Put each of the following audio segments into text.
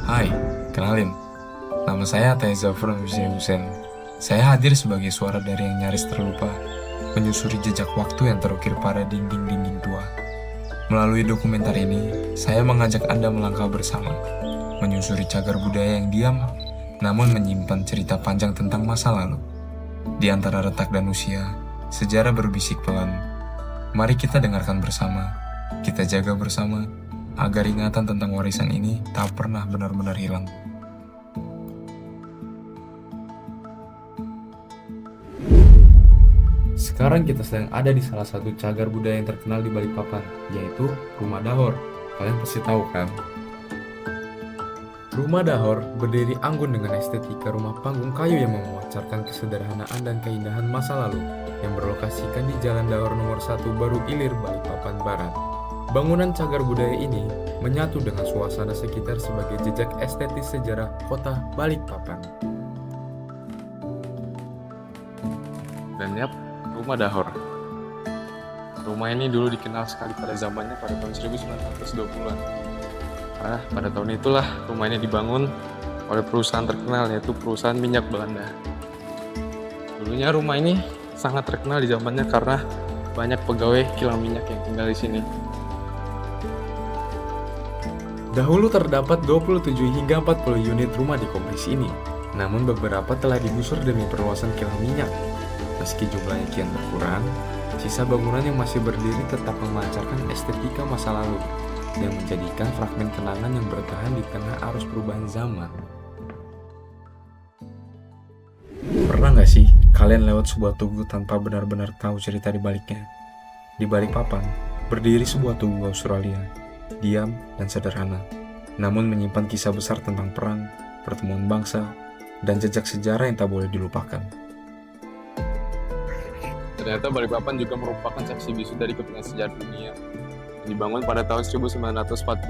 Hai, kenalin. Nama saya Teza Hussein. Saya hadir sebagai suara dari yang nyaris terlupa, menyusuri jejak waktu yang terukir pada dinding-dinding tua. Melalui dokumenter ini, saya mengajak Anda melangkah bersama, menyusuri cagar budaya yang diam, namun menyimpan cerita panjang tentang masa lalu. Di antara retak dan usia, sejarah berbisik pelan. Mari kita dengarkan bersama, kita jaga bersama, agar ingatan tentang warisan ini tak pernah benar-benar hilang. Sekarang kita sedang ada di salah satu cagar budaya yang terkenal di Balikpapan, yaitu Rumah Dahor. Kalian pasti tahu kan? Rumah Dahor berdiri anggun dengan estetika rumah panggung kayu yang memancarkan kesederhanaan dan keindahan masa lalu, yang berlokasikan di Jalan Dahor nomor 1 Baru Ilir, Balikpapan Barat. Bangunan cagar budaya ini menyatu dengan suasana sekitar sebagai jejak estetis sejarah kota Balikpapan. Dan yap, Rumah Dahor. Rumah ini dulu dikenal sekali pada zamannya pada tahun 1920-an. Karena pada tahun itulah rumah ini dibangun oleh perusahaan terkenal, yaitu perusahaan minyak Belanda. Dulunya rumah ini sangat terkenal di zamannya karena banyak pegawai kilang minyak yang tinggal di sini. Dahulu terdapat 27 hingga 40 unit rumah di kompleks ini, namun beberapa telah digusur demi perluasan kilang minyak. Meski jumlahnya kian berkurang, sisa bangunan yang masih berdiri tetap memancarkan estetika masa lalu dan menjadikan fragmen kenangan yang bertahan di tengah arus perubahan zaman. Pernah nggak sih kalian lewat sebuah tugu tanpa benar-benar tahu cerita di baliknya? Di Balikpapan, berdiri sebuah tugu Australia, diam dan sederhana, namun menyimpan kisah besar tentang perang, pertemuan bangsa, dan jejak sejarah yang tak boleh dilupakan. Ternyata Balikpapan juga merupakan saksi bisu dari kepentingan sejarah dunia. Dibangun pada tahun 1945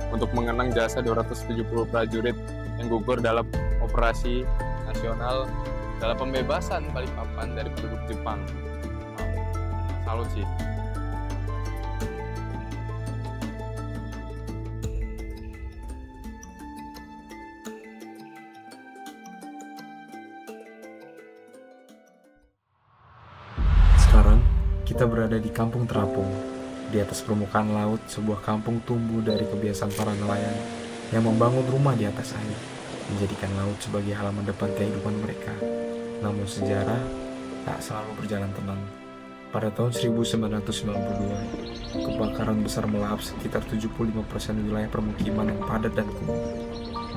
untuk mengenang jasa 270 prajurit yang gugur dalam operasi nasional dalam pembebasan Balikpapan dari penduduk Jepang. Salut sih. Sekarang, kita berada di Kampung Terapung. Di atas permukaan laut, sebuah kampung tumbuh dari kebiasaan para nelayan yang membangun rumah di atas air, menjadikan laut sebagai halaman depan kehidupan mereka. Namun sejarah tak selalu berjalan tenang. Pada tahun 1992, kebakaran besar melahap sekitar 75% wilayah permukiman yang padat dan kumuh.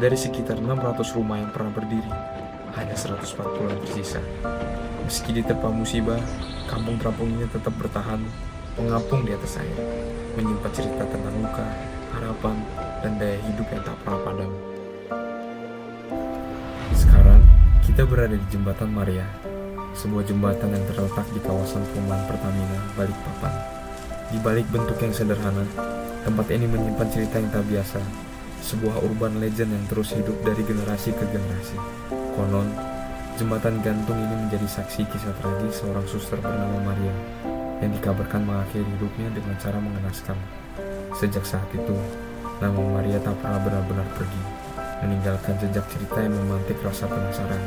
Dari sekitar 600 rumah yang pernah berdiri, hanya 140 yang tersisa. Meski diterpa musibah, kampung terapung ini tetap bertahan, mengapung di atas air, menyimpan cerita tentang luka, harapan, dan daya hidup yang tak pernah padam. Sekarang, kita berada di Jembatan Maria, sebuah jembatan yang terletak di kawasan perumahan Pertamina, Balikpapan. Di balik bentuk yang sederhana, tempat ini menyimpan cerita yang tak biasa, sebuah urban legend yang terus hidup dari generasi ke generasi. Konon, jembatan gantung ini menjadi saksi kisah tragis seorang suster bernama Maria yang dikabarkan mengakhiri hidupnya dengan cara mengenaskan. Sejak saat itu, nama Maria tak pernah benar-benar pergi, meninggalkan jejak cerita yang memantik rasa penasaran,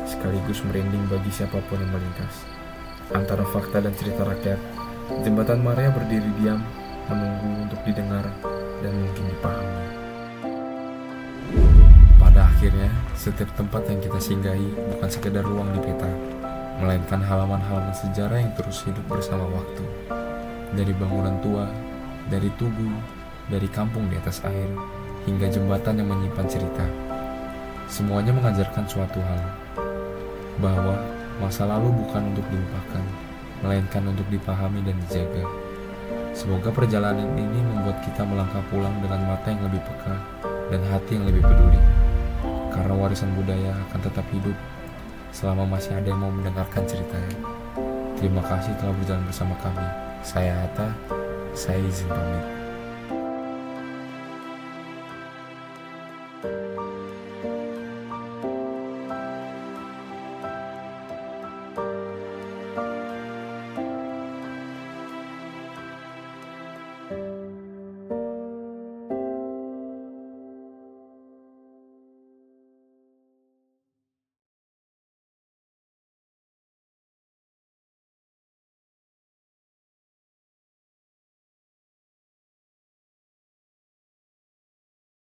sekaligus merinding bagi siapapun yang melintas. Antara fakta dan cerita rakyat, jembatan Maria berdiri diam, menunggu untuk didengar dan mungkin dipahami. Pada akhirnya, setiap tempat yang kita singgahi bukan sekedar ruang di peta, melainkan halaman-halaman sejarah yang terus hidup bersama waktu. Dari bangunan tua, dari tugu, dari kampung di atas air, hingga jembatan yang menyimpan cerita. Semuanya mengajarkan suatu hal, bahwa masa lalu bukan untuk dilupakan, melainkan untuk dipahami dan dijaga. Semoga perjalanan ini membuat kita melangkah pulang dengan mata yang lebih peka dan hati yang lebih peduli. Karena warisan budaya akan tetap hidup selama masih ada yang mau mendengarkan ceritanya. Terima kasih telah berjalan bersama kami. Saya Hatta, saya izin pamit.